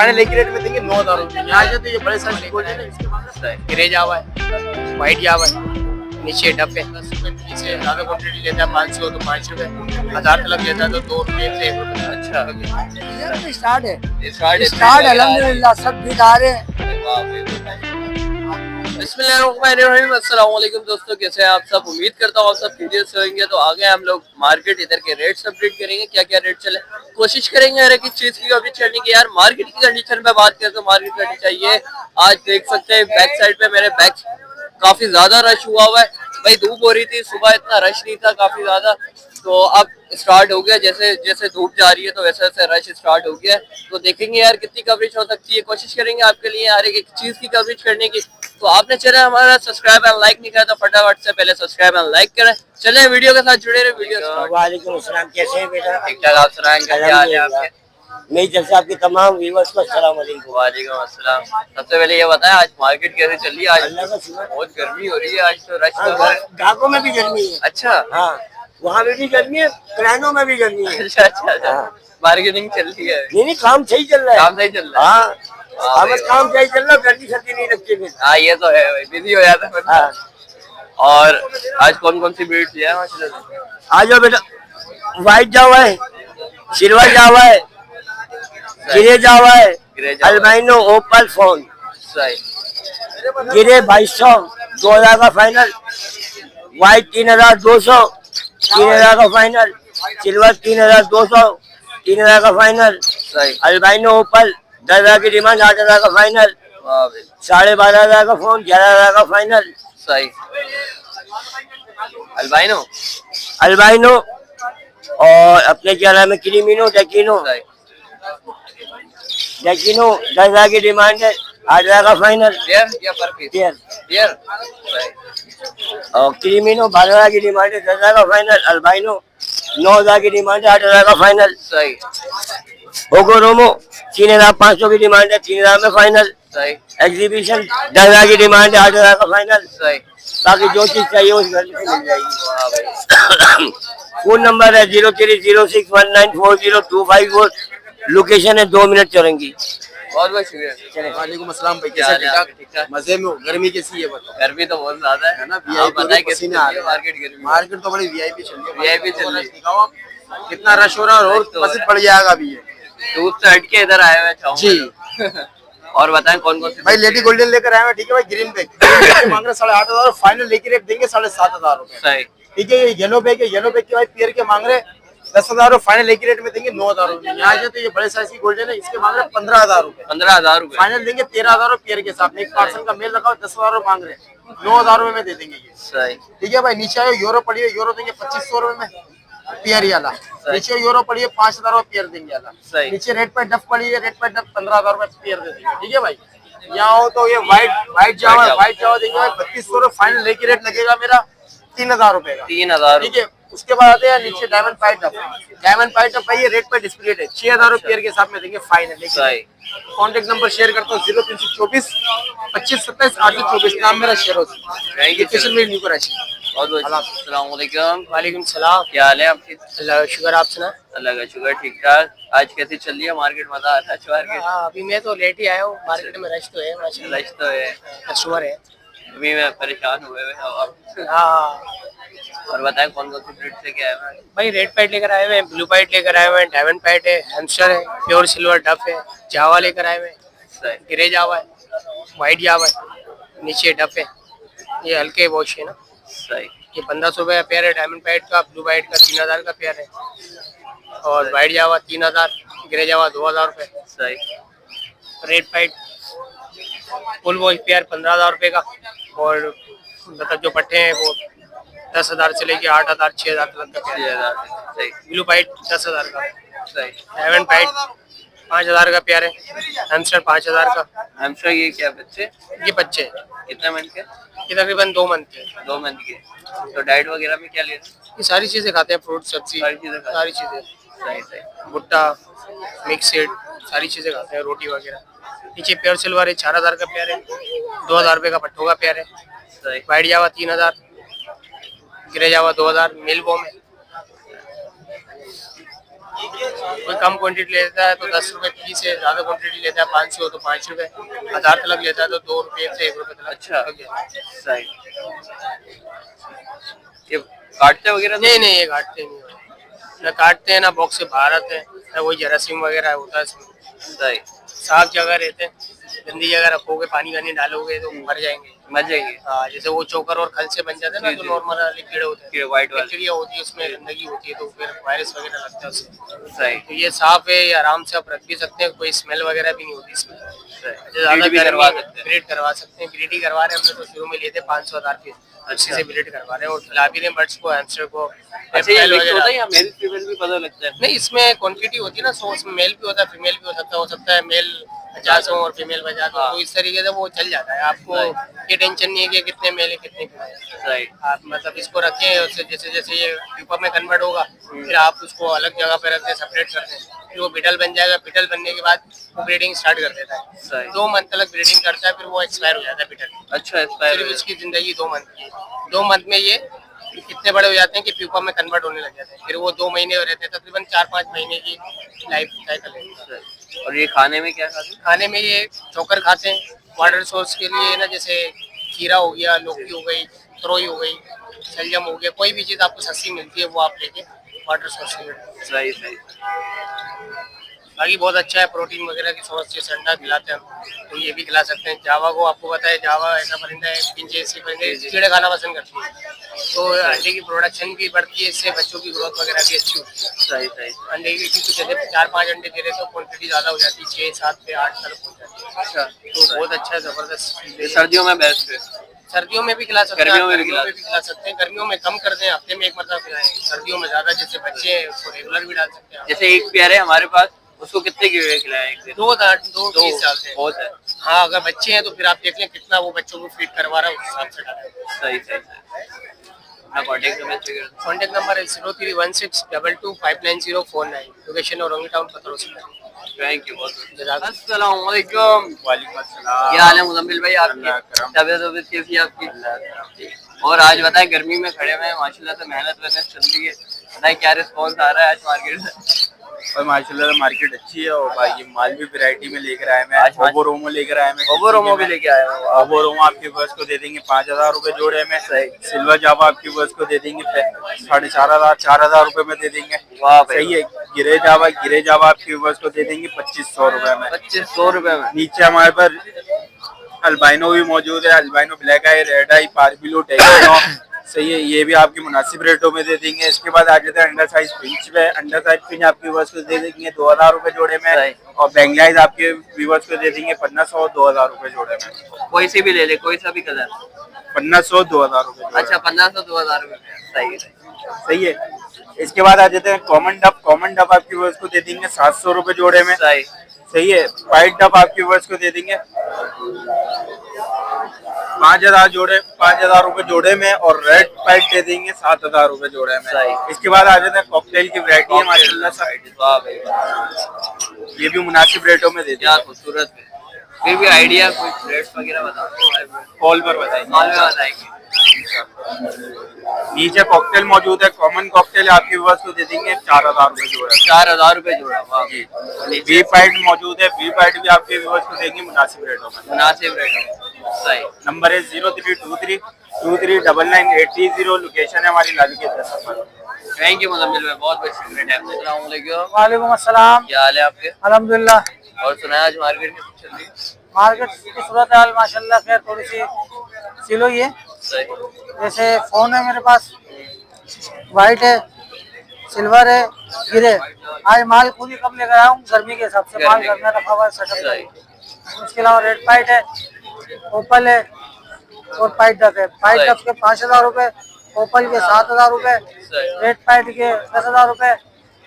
Final एक rate में देंगे 9,000 रुपए। यहाँ से तो ये बड़े साइज की गोल्ड है ना, इसके मांग ग्रे जावा है, व्हाइट जावा है, नीचे डफ है। 10 रुपए नीचे ज्यादा क्वांटिटी लेता है 500 तो 5 रुपए, 1000 तक लेता है तो 2 रुपए से 1 रुपए। अच्छा स्टार्ट है, स्टार्ट अल्हम्दुलिल्लाह सब दिखा रहे हैं। बिस्मिल्लाहिर्रहमानिर्रहीम, अस्सलाम वालेकुम दोस्तों, कैसे हैं आप सब। उम्मीद करता हूँ आप सब खैरियत से होंगे। तो आगे हम लोग मार्केट इधर के रेट्स अपडेट करेंगे, क्या क्या रेट चले, कोशिश करेंगे हर एक चीज की कवरेज करने की। यार मार्केट की कंडीशन पे बात करें तो मार्केट करनी चाहिए। आज देख सकते हैं बैक साइड पे मेरे बैक काफी ज्यादा रश हुआ हुआ है भाई। धूप हो रही थी सुबह, इतना रश नहीं था काफी ज्यादा, तो अब स्टार्ट हो गया। जैसे जैसे धूप जा रही है तो वैसे वैसे रश स्टार्ट हो गया है। तो देखेंगे यार कितनी कवरेज हो सकती है, कोशिश करेंगे आपके लिए हर एक चीज की कवरेज करने की। तो आपने चैनल हमारा सब्सक्राइब एंड लाइक नहीं करा तो फटाफट से पहले सब्सक्राइब एंड लाइक करें। चले वीडियो के साथ जुड़े रहे। वीडियो वालेकुम अस्सलाम, कैसे हैं बेटा? ठीक ठाक, आप सुनाएं क्या हाल है आपके? मेरी तरफ से आपके तमाम व्यूअर्स को अस्सलाम वालेकुम। वालेकुम अस्सलाम। सबसे पहले ये बताएं आज मार्केट कैसे चल रही है? आज अल्लाह का शुक्र। बहुत गर्मी हो रही है, आज तो रश गाकों में भी गर्मी है। अच्छा हाँ, वहाँ में भी गर्मी है, किरानों में भी गर्मी है। अच्छा अच्छा अच्छा, मार्केटिंग चल रही है। नहीं काम सही चल रहा है। काम सही चल रहा है। हाँ, काम सही चल रहा है, गर्मी सर्दी नहीं लगती फिर। हाँ ये तो है भाई, बिजी हो जाता है। हाँ। और आज कौन कौन सी ब्रीड है माशाल्लाह? आ जाओ बेटा, व्हाइट जावा है, सिल्वर जावा है, गिरे जावा है, अल्बाइनो ओपल फोन। सही। गिरे 2200, 2000 का फाइनल। व्हाइट 3200, 3000 का फाइनल। सिल्वर 3200, 3000 का फाइनल। सही। अल्बाइनो ओपल 10,000 की डिमांड, 8,000 का फाइनल। 12,500 का फोन, 11,000 का फाइनल। सही। अल्बाइनो अल्बाइनो और अपने क्या नाम है, क्रीमिनो डेकिनो। डेकिनो 10,000 की डिमांड है, 8,000 का फाइनल। पेयर या पर पीस? पेयर। पेयर। और क्रीमिनो 12,000 की डिमांड है, 10,000 का फाइनल। अल्बाइनो 9,000 की डिमांड है, 8,000 का फाइनल। सही। होगो रोमो 3,500 की डिमांड है, 3,000 में फाइनल। सही। एग्जीबिशन 10,000 की डिमांड है, 8,000 का फाइनल। सही। बाकी जो चीज चाहिए उस घर से मिल जाएगी। फोन नंबर है 0306194025। लोकेशन है 2 मिनट चलेंगी। बहुत बहुत शुक्रिया। वालेकुम अस्सलाम भाई, क्या हाल कैसे? है आपके? ठीक ठाक। मजे में हो? गर्मी कैसी है बताओ? गर्मी तो बहुत ज्यादा है ना, आप वीआईपी बताएं कैसी पसीने चल आ रही है रहे हैं। मार्केट गर्मी? मार्केट तो बड़ी वीआईपी चल रही है। VIP चल रही है। दिखाओ आप, कितना रश हो रहा है और मस्जिद पड़ जाएगा अभी ये। दूध से हट के इधर आए हुए हैं जी। और बताएं कौन कौन सी भाई लेडी गोल्डन लेकर आए हैं, ठीक है भाई। ग्रीन बैग मांग रहे 8,500, फाइनल लेके रेट देंगे 7,500 रुपए। सही। ठीक है। ये येलो बैग है, येलो बैग के भाई पेयर के मांग रहे 10,000, फाइनल लेके रेट में देंगे 9,000 रुपए। यहाँ से तो ये बड़े साइज की गोल्डन है, इसके मांग रहे 15,000 रुपए। 15,000 रुपए। फाइनल देंगे 13,000 पेयर के साथ। एक पार्सल का मेल रखा 10,000 रुपए मांग रहे, 9,000 रुपए में दे देंगे ये। सही। ठीक है भाई। नीचे आयो यूरो पड़ी है, यूरो देंगे 2,500 रुपए में पेयर ही वाला। नीचे यूरो पड़ी है 5,000 रुपए पेयर देंगे वाला। सही। नीचे रेड पे डफ पड़ी है, रेड पे डफ 15,000 रुपए पेयर दे देंगे। ठीक है भाई। यहाँ हो तो ये व्हाइट जावा देंगे भाई 3,200 रुपए। फाइनल लेके रेट लगेगा मेरा 3,000 रुपए का। 3,000। ठीक है। उसके बाद आते हैं नीचे डायमंड पाइट डफ। डायमंड पाइट डफ भाई ये रेट पे डिस्प्ले है, 6,000 रुपए पेयर के साथ में देंगे फाइनल। सही। कॉन्टेक्ट नंबर शेयर करता हूँ 0324 25 27 824। नाम मेरा शेयर होता है। लोकेशन मेरी न्यू कराची। अस्सलाम वालेकुम। वालेकुम सलाम। क्या हाल है आपकी? अल्लाह का शुक्र, आप सुना? अल्लाह का शुक्र, ठीक ठाक। आज कैसी चल रही है मार्केट? मजा आता है मार्केट? हाँ, अभी मैं तो लेट ही आया हूँ। मार्केट में रश तो है माशाल्लाह, रश तो है, कस्टमर है। अभी मैं परेशान हुए हुए हैं अब। हाँ और बताएं कौन कौन सी ब्रीड से क्या है? भाई, रेड पाइट लेकर आए हुए हैं, ब्लू पाइट लेकर आए हुए हैं, डायमंड पाइट है, हैमस्टर है, प्योर सिल्वर डफ है, जावा लेकर आए हुए हैं, सही। ग्रे जावा है, व्हाइट जावा है, नीचे डफ है। ये हल्के वॉश है ना। सही। ये 1,500 रुपये का पेयर है डायमंड पाइट का। ब्लू पाइट का 3,000 का पेयर है, और व्हाइट जावा 3,000, ग्रे जावा 2,000 रुपये। सही। रेड पाइट फुल वॉश पेयर 15,000 रुपये का। और मतलब जो पट्टे हैं वो 10,000 से लेके 8,000 6,000 तक का पेयर है। 6,000। सही। ब्लू पाइट 10,000 का। सही। डायमंड पाइट 5,000 का पेयर है। हैमस्टर 5,000 का। हैमस्टर ये क्या बच्चे? ये बच्चे हैं, कितने मंथ के? ये तकरीबन 2 मंथ के। 2 मंथ के। तो डाइट वगैरह में क्या ले रहे हैं? ये सारी चीज़ें खाते हैं, फ्रूट सब्जी सारी चीजें खाते हैं। सारी चीज़ें, सही सही। भुट्टा मिक्स सीड सारी चीज़ें खाते हैं, रोटी वगैरह। नीचे प्योर सिल्वर है 4,000 का पेयर है, 2,000 रुपये का पट्टों का पेयर है। सही। वाइट जावा 3,000, ग्रे जावा 2,000, मिल बॉम है। कोई कम क्वांटिटी लेता है तो 10 रुपए पीस है, ज्यादा क्वांटिटी लेता है 500 तो 5 रुपए, 1000 तक लेता है तो 2 रुपए से 1 रुपए तक। अच्छा सही। ये काटते वगैरह नहीं नहीं, ये काटते नहीं है, ना काटते हैं ना बॉक्स से बाहर आते हैं, ना कोई जरासीम वगैरह होता है इसमें। सही। साफ जगह रहते हैं, गंदी जगह रखोगे पानी वानी डालोगे तो मर जाएंगे। मर जाएंगे। हाँ, जैसे वो चोकर और खल से बन जाते हैं ना, जो नॉर्मल कीड़े होते हैं, व्हाइट वाले। बैक्टीरिया होती है उसमें, गंदगी होती है तो फिर वायरस वगैरह लगता है उससे। सही। तो ये साफ है, ये आराम से आप रख भी सकते हैं, कोई स्मेल वगैरह भी नहीं होती इसमें। ब्रीड भी करवा सकते हैं। ब्रीड करवा सकते हैं, ब्रीड ही करवा रहे हैं हमने तो शुरू में लिए थे 500,000 पीस, अच्छे से ब्रीड करवा रहे हैं और खिला भी रहे हैं बर्ड्स को, हैमस्टर को। अच्छा ये मिक्स होता है या मेल फीमेल भी पता लगता है? नहीं, इसमें क्वांटिटी होती है ना, 100 उसमें मेल भी होता है फीमेल भी हो सकता है मेल 50 हो और फीमेल 50 हो, तो इस तरीके से वो चल जाता है। आपको ये टेंशन नहीं है कि कितने मेल है कितने फीमेल। राइट। आप मतलब इसको रखें, उससे जैसे जैसे ये प्यूपा में कन्वर्ट होगा फिर आप उसको अलग जगह पे रख दें, सेपरेट कर दें, फिर वो बिटल बन जाएगा। बिटल बनने के बाद वो ब्रीडिंग स्टार्ट कर देता है, 2 मंथ तक ब्रीडिंग करता है, फिर वो एक्सपायर हो जाता है बिटल। अच्छा एक्सपायर। फिर उसकी जिंदगी 2 मंथ की है। 2 मंथ में ये कितने बड़े हो जाते हैं कि प्यूपा में कन्वर्ट होने लग जाते हैं, फिर वो 2 महीने हो रहते हैं, तकरीबन 4-5 महीने की लाइफ साइकिल है। और ये खाने में क्या खाते हैं? खाने में ये चोकर खाते हैं, वाटर सोर्स के लिए ना, जैसे खीरा हो गया, लौकी हो गई, तरोई हो गई, शलजम हो गया, कोई भी चीज़ आपको सस्ती मिलती है वो आप लेके वाटर सोर्स के लिए। सही सही। बाकी बहुत अच्छा है, प्रोटीन वगैरह की सोर्स, जैसे अंडा खिलाते हैं हम तो ये भी खिला सकते हैं। जावा को आपको पता है, जावा ऐसा परिंदा है, पिंजे ऐसे परिंदे कीड़े खाना पसंद करती है, तो अंडे की प्रोडक्शन भी बढ़ती है, इससे बच्चों की ग्रोथ वगैरह भी अच्छी होती है। सही सही। अंडे की कुछ जैसे 4-5 अंडे दे रहे तो क्वांटिटी ज्यादा हो जाती है, 6-7 से 8 तक पहुंच जाती है। अच्छा तो बहुत अच्छा है, जबरदस्त चीज़ है। सर्दियों में बेस्ट है। सर्दियों में भी खिला सकते हैं, गर्मियों में भी खिला सकते हैं। गर्मियों में कम कर दें, हफ्ते में 1 मरतबा खिलाएं, सर्दियों में ज्यादा, जैसे बच्चे हैं उसको रेगुलर भी डाल सकते हैं। जैसे एक प्यारे हमारे पास, उसको कितने कीड़े खिलाएं एक दिन? 2 पीस डालते हैं। बहुत है। हाँ, अगर बच्चे हैं तो फिर आप देख लें कितना वो बच्चों को फीड करवा रहा है, उस हिसाब से डालें। सही सही सही। अपना कॉन्टेक्ट नंबर चाहिए। कॉन्टेक्ट नंबर है 0316225949, लोकेशन औरंगी टाउन पत्रों। थैंक यू बहुत। अस्सलाम वालेकुम। वालेकुम अस्सलाम। क्या हाल है मुजम्मिल भाई आपकी? अल्लाह करम। तबीयत कैसी है आपकी? और आज बताएं, गर्मी में खड़े हुए हैं माशाल्लाह से, मेहनत चल रही है, बताएं क्या रिस्पॉन्स आ रहा है आज मार्केट से? और माशाल्लाह मार्केट अच्छी है और भाई ये माल भी वैरायटी में लेकर आए मैं। आज ओबोरोमो लेकर आए मैं। ओबोरोमो भी लेके आए हो? ओबोरोमो आपके बस को दे देंगे 5,000 रुपए जोड़े में। सिल्वर जावा आपकी बस को दे देंगे 4,500 रुपए में दे देंगे। वाह भाई। सही है। गिरे जावा आपकी बस को दे देंगे 2,500 रुपए में। 2,500 रुपए में। नीचे हमारे पर अल्बाइनो भी मौजूद है, अल्बाइनो ब्लैक आई, रेड आई, पार्बिलो, टेक्नो। सही है, ये भी आपकी मुनासिब रेटों में दे देंगे। इसके बाद आ जाते हैं अंडर साइज पिंच पे। अंडर साइज पिंच आपकी व्यूअर्स को दे देंगे 2,000 रुपए जोड़े में, और बेंगलाइज आपके व्यूअर्स को दे देंगे 1,500 2,000 रुपए जोड़े में। कोई सी भी ले ले, कोई सा भी कलर। 1,500 2,000 रुपए। अच्छा 1,500 2,000 रुपए। सही है सही है। इसके बाद आ जाते हैं कॉमन डब आपकी व्यूअर्स को दे देंगे 700 रुपए जोड़े में। सही है। व्हाइट डब आपकी व्यूअर्स को दे देंगे 5,000 रुपए जोड़े में, और रेड पाइट दे देंगे 7,000 रुपए जोड़े में। इसके बाद आ जाते हैं कॉकटेल की वैरायटी है माशाल्लाह से, ये भी मुनासिब रेटों में दे देंगे। खूबसूरत है। फिर भी आइडिया कुछ रेट्स वगैरह बताओ, कॉल पर बताएंगे। नीचे कॉकटेल मौजूद है, कॉमन कॉकटेल आपके व्यूअर्स को दे देंगे 4,000 रुपए जोड़ा। 4,000 रुपए जोड़ा। वी पाइट मौजूद है, वी पाइट भी आपके व्यूअर्स को देंगे मुनासिब रेटों में। मुनासिब रेटों। सही। नंबर है 0323299830, लोकेशन है हमारी लाली के 10 नंबर। थैंक यू मुजम्मिल भाई, बहुत बहुत शुक्रिया। अस्सलाम वालेकुम। वालेकुम अस्सलाम। क्या हाल है आपके? अल्हम्दुलिल्लाह। और सुनाया आज मार्केट में कुछ चल रही है? मार्केट की सूरत हाल माशाल्लाह खैर थोड़ी सी सिलो ही है। जैसे फोन है मेरे पास, वाइट है, सिल्वर है, गिरे। आज माल खुद ही कम लेकर आया हूँ, गर्मी के हिसाब से माल घर में रखा हुआ है सेटअप। उसके अलावा रेड पाइट है, ओपल है और पाइट डक है। पाइट डक के 5,000 रुपए, ओपल के 7,000 रुपए, रेड पाइट के 10,000 रुपए,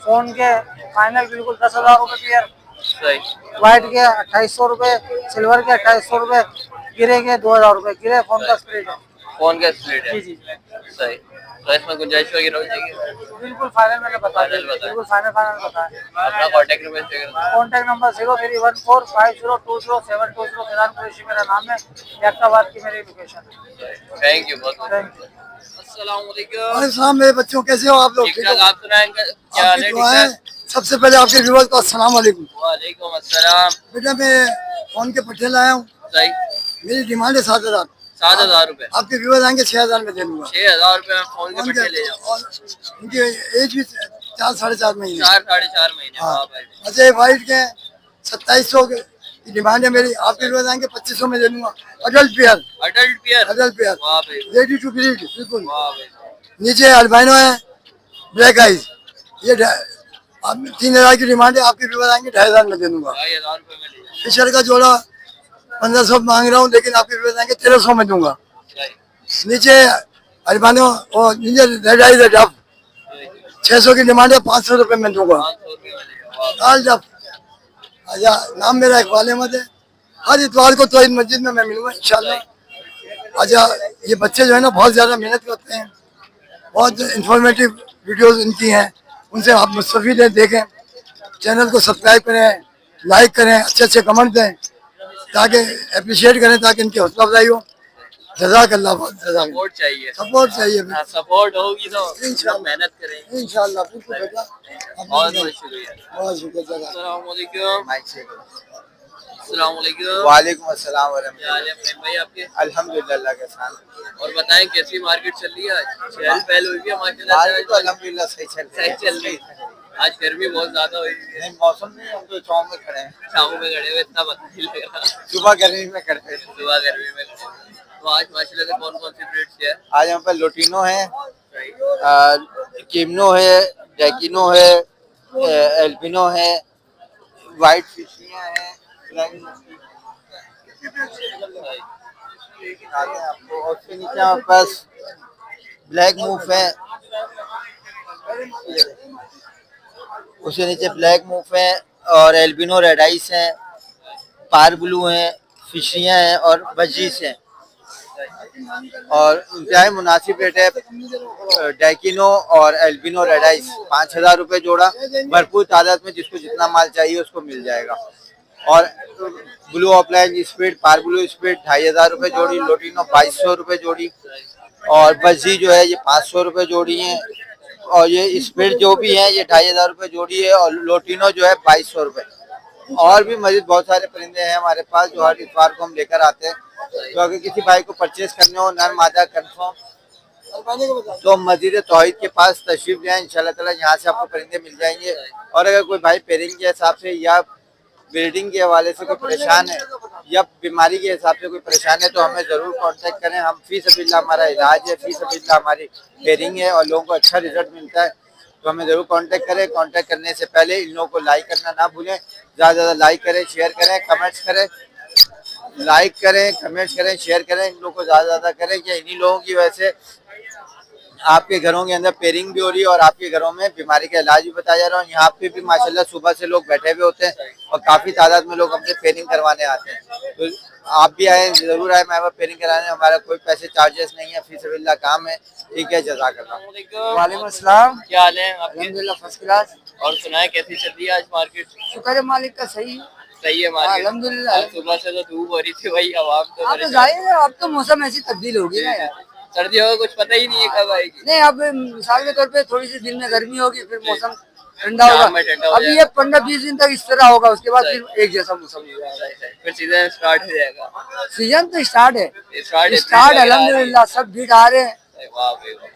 फोन के फाइनल बिल्कुल 10,000 रुपए पेयर, व्हाइट के 2,800 रुपए, सिल्वर के 2,800 रुपए, गिरे के 2,000 रुपए। गिरे फोन का स्प्लिट है। फोन का स्प्लिट है। जी जी सही। तो इसमें गुंजाइश वगैरह हो जाएगी? बिल्कुल फाइनल मैंने बता दिया, बिल्कुल फाइनल बताया। अपना कॉन्टेक्ट नंबर चाहिए? कॉन्टेक्ट नंबर 0314502072 फिरान कुरैशी मेरा नाम है, याक्ताबाद की मेरी लोकेशन है। थैंक यू बहुत। Thank you. अस्सलाम वालेकुम। मेरे बच्चों कैसे हो आप लोग? ठीक ठाक। आप सुनाएं क्या हाल है? ठीक ठाक। सबसे पहले आपके व्यूअर्स को अस्सलाम वालेकुम। वालेकुम अस्सलाम। बेटा मैं फोन के पट्टे लाया हूँ, सही। मेरी डिमांड है 7,000। 7,000 रुपए। आपके व्यूअर्स आएंगे 6,000 में दे दूंगा। 6,000 रुपए में फोन के फोन पट्टे ले जाओ। और उनकी एज भी 4 साढ़े 4 महीने। 4 साढ़े 4 महीने। हाँ वाह भाई। अच्छा वाइट के 2700 की डिमांड है मेरी। आपके व्यूअर्स आएंगे 2500 में दे दूंगा। Adult pair. Adult pair. Adult pair वाह भाई। रेडी टू ब्रीड बिल्कुल। वाह भाई। नीचे अल्बाइनो है, ब्लैक आइज। ये 3,000 की डिमांड है। आपके व्यूअर्स आएंगे 2,500 में दे दूंगा। 2,500 रुपए में ले जाओ। फिशर का जोड़ा 1,500 मांग रहा हूँ, लेकिन आपके व्यूअर्स आएंगे 1,300 में दूंगा। सही। नीचे अल्बानो और नीचे रेड आइज है डब, 600 की डिमांड है, 500 रुपए में दूंगा। 500 रुपए में ले जाओ। लाल डब। अच्छा नाम मेरा इकबाल अहमद है। हर इतवार को तौहीद मस्जिद में मैं मिलूंगा इंशाल्लाह। अच्छा ये बच्चे जो है ना बहुत ज्यादा मेहनत करते हैं, बहुत इंफॉर्मेटिव वीडियोस इनकी हैं, उनसे आप मुस्तफीद हैं। देखें, चैनल को सब्सक्राइब करें, लाइक करें, अच्छे अच्छे कमेंट दें ताकि अप्रिशिएट करें, ताकि इनकी हौसला अफजाई हो। जज़ाकल्लाह, जज़ाक। सपोर्ट चाहिए। सपोर्ट चाहिए सपोर्ट होगी तो इंशाल्लाह। मेहनत करेंगे। इंशाल्लाह बिल्कुल बेटा। बहुत बहुत शुक्रिया। बहुत शुक्रिया। अस्सलाम वालेकुम। अस्सलाम वालेकुम। वालेकुम अस्सलाम क्या वरहमतुल्लाह। हाल है प्रेम भाई आपके? अल्हम्दुलिल्लाह के साथ। और बताएं कैसी मार्केट चल रही है आज? चहल पहल हुई है माशाल्लाह से? तो अल्हम्दुलिल्लाह सही चल रही है। आज गर्मी बहुत ज्यादा हुई है। नहीं मौसम नहीं, हम तो चौक में खड़े हैं। शामों में खड़े हुए इतना पता नहीं लग रहा। सुबह गर्मी में खड़े हैं। सुबह गर्मी में खड़े हुए। तो आज माशाल्लाह से कौन कौन सी ब्रीड्स है? आज यहाँ पे लोटिनो है, किमनो है, डेकिनो है, एल्बिनो है, व्हाइट फिशियाँ हैं, आपको। और उसके नीचे हमारे पास ब्लैक मूव है, उसके नीचे ब्लैक मूव है और एल्बिनो रेड आइस है, पार ब्लू है, फिशियाँ हैं और बजीस हैं। और इंतहाई मुनासिब रेट है। डेकिनो और एल्बिनो रेड आइस 5,000 रुपये जोड़ा। भरपूर तादाद में जिसको जितना माल चाहिए उसको मिल जाएगा। और ब्लू ऑफलाइन स्पीड, पार ब्लू स्पीड 2,500 रुपये जोड़ी, लोटिनो 2,200 रुपये जोड़ी और बजी जो है ये 500 रुपये जोड़ी है। और ये स्पीड जो भी है ये 2,500 रुपये जोड़ी है और लोटिनो जो है 2,200 रुपये। और भी मजीद बहुत सारे परिंदे हैं हमारे पास जो हर इतवार को हम लेकर आते हैं। तो अगर किसी भाई को परचेज करने हो नर मादा कंफर्म, तो मस्जिद तौहीद के पास तशरीफ जाए, इंशाल्लाह ताला यहाँ से आपको परिंदे मिल जाएंगे। और अगर कोई भाई पेयरिंग के हिसाब से या ब्रीडिंग के हवाले से कोई परेशान है या बीमारी के हिसाब से कोई परेशान है तो हमें ज़रूर कांटेक्ट करें। हम फी सबिल्लाह हमारा इलाज है, फी सबिल्लाह हमारी पेयरिंग है और लोगों को अच्छा रिजल्ट मिलता है। तो हमें ज़रूर कांटेक्ट करें। कांटेक्ट करने से पहले इन लोगों को लाइक करना ना भूलें। ज़्यादा ज़्यादा लाइक करें, शेयर करें, कमेंट्स करें, लाइक करें, कमेंट्स करें, शेयर करें। इन लोगों को ज़्यादा ज़्यादा करें कि इन्हीं लोगों की वजह से आपके घरों के अंदर पेयरिंग भी हो रही है और आपके घरों में बीमारी का इलाज भी बताया जा रहा है। यहाँ पे भी माशाल्लाह सुबह से लोग बैठे हुए होते हैं और काफ़ी तादाद में लोग अपने पेयरिंग करवाने आते हैं। तो आप भी आए, ज़रूर आए मैं पेयरिंग कराने। हमारा कोई पैसे चार्जेस नहीं है, फी सबिल्लाह काम है। ठीक है, जज़ाकल्लाह। वालेकुम अस्सलाम। क्या हाल है आपके? अल्हम्दुलिल्लाह फर्स्ट क्लास। और सुनाए कैसी चल रही है आज मार्केट? शुक्र है मालिक का, सही सही है मार्केट? अल्हम्दुलिल्लाह। आज सुबह से तो धूप हो रही थी भाई, आवाम तो हाँ तो परेशान। जाहिर है अब तो मौसम ऐसी तब्दील होगी ना यार। सर्दियों का कुछ पता ही नहीं है कब आएगी। नहीं अब मिसाल के तौर पे थोड़ी सी दिन में गर्मी होगी, फिर मौसम ठंडा शाम में होगा। ठंडा हो अब ये 15-20 दिन तक इस तरह होगा, उसके बाद फिर एक जैसा मौसम हो जाएगा। फिर सीजन स्टार्ट हो जाएगा। सीजन तो स्टार्ट है, स्टार्ट स्टार्ट अल्हम्दुलिल्लाह सब बीट आ रहे हैं। वाह भाई वाह।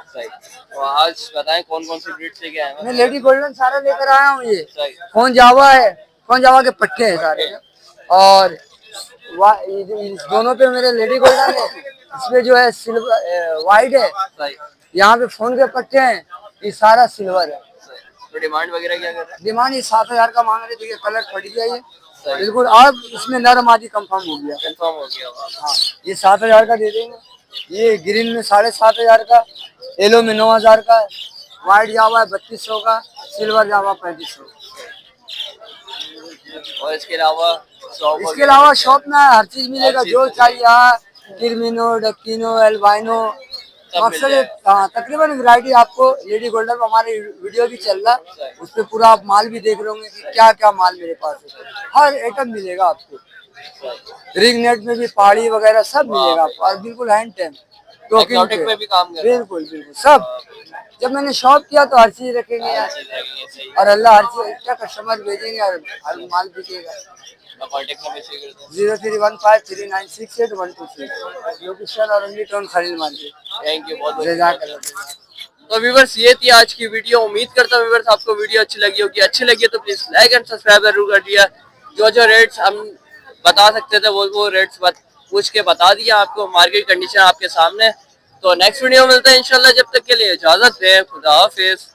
सही। तो आज बताएं कौन कौन सी ब्रीड लेके आए हैं? मैं लेडी गोल्डन सारा लेकर आया हूँ। ये सही। फोन जावा है, फोन जावा के पट्टे हैं सारे। और इस दोनों पे मेरे लेडी गोल्डन है, इसमें जो है सिल्वर वाइट है, सही। यहाँ पे फोन के पट्टे हैं, ये सारा सिल्वर है। तो डिमांड वगैरह क्या कर रहे हैं? डिमांड ये 7,000 का मांग रहे थे। कलर फट गया ये बिल्कुल, अब इसमें नरम आदि कंफर्म हो गया। कंफर्म हो गया। हाँ ये 7,000 का दे देंगे। ये ग्रीन में 7,500 का, येलो में 9,000 का, व्हाइट जावा है 3200 का, सिल्वर जावा 3500। और इसके अलावा शॉप में हर चीज मिलेगा जो चाहिए। यहाँ किरमिनो, डक्किनो, एल्बाइनो मकसद तकरीबन वैरायटी आपको लेडी गोल्डन में हमारे वीडियो भी चल रहा है, उस पर पूरा आप माल भी देख रहे होंगे कि क्या क्या माल मेरे पास है। हर आइटम मिलेगा आपको। रिंग नेट में भी पहाड़ी वगैरह सब मिलेगा आपको और बिल्कुल हैंड टेम। एक्सोटिक में भी काम कर रहे हैं। बिल्कुल बिल्कुल सब जब मैंने शॉप किया तो हर चीज रखेंगे यार, चीज लगेंगे, सही और अल्लाह हर चीज अच्छा कस्टमर भेजेंगे और हर माल बिकेगा। कॉन्टेक्ट नंबर शेयर कर दो। 0315396126 लोकेशन और only town Khalil market. Thank you, बहुत बहुत जज़ाकल्लाह। तो व्यूअर्स ये थी आज की वीडियो। उम्मीद करता हूँ व्यूअर्स आपको वीडियो अच्छी लगी होगी। अच्छी लगी है तो प्लीज लाइक एंड सब्सक्राइब जरूर कर दिया। जो जो रेट्स हम बता सकते थे वो रेट्स पूछ के बता दिया आपको। मार्केट कंडीशन आपके सामने। तो नेक्स्ट वीडियो में मिलते हैं इंशाल्लाह। जब तक के लिए इजाजत दें, खुदा हाफिज।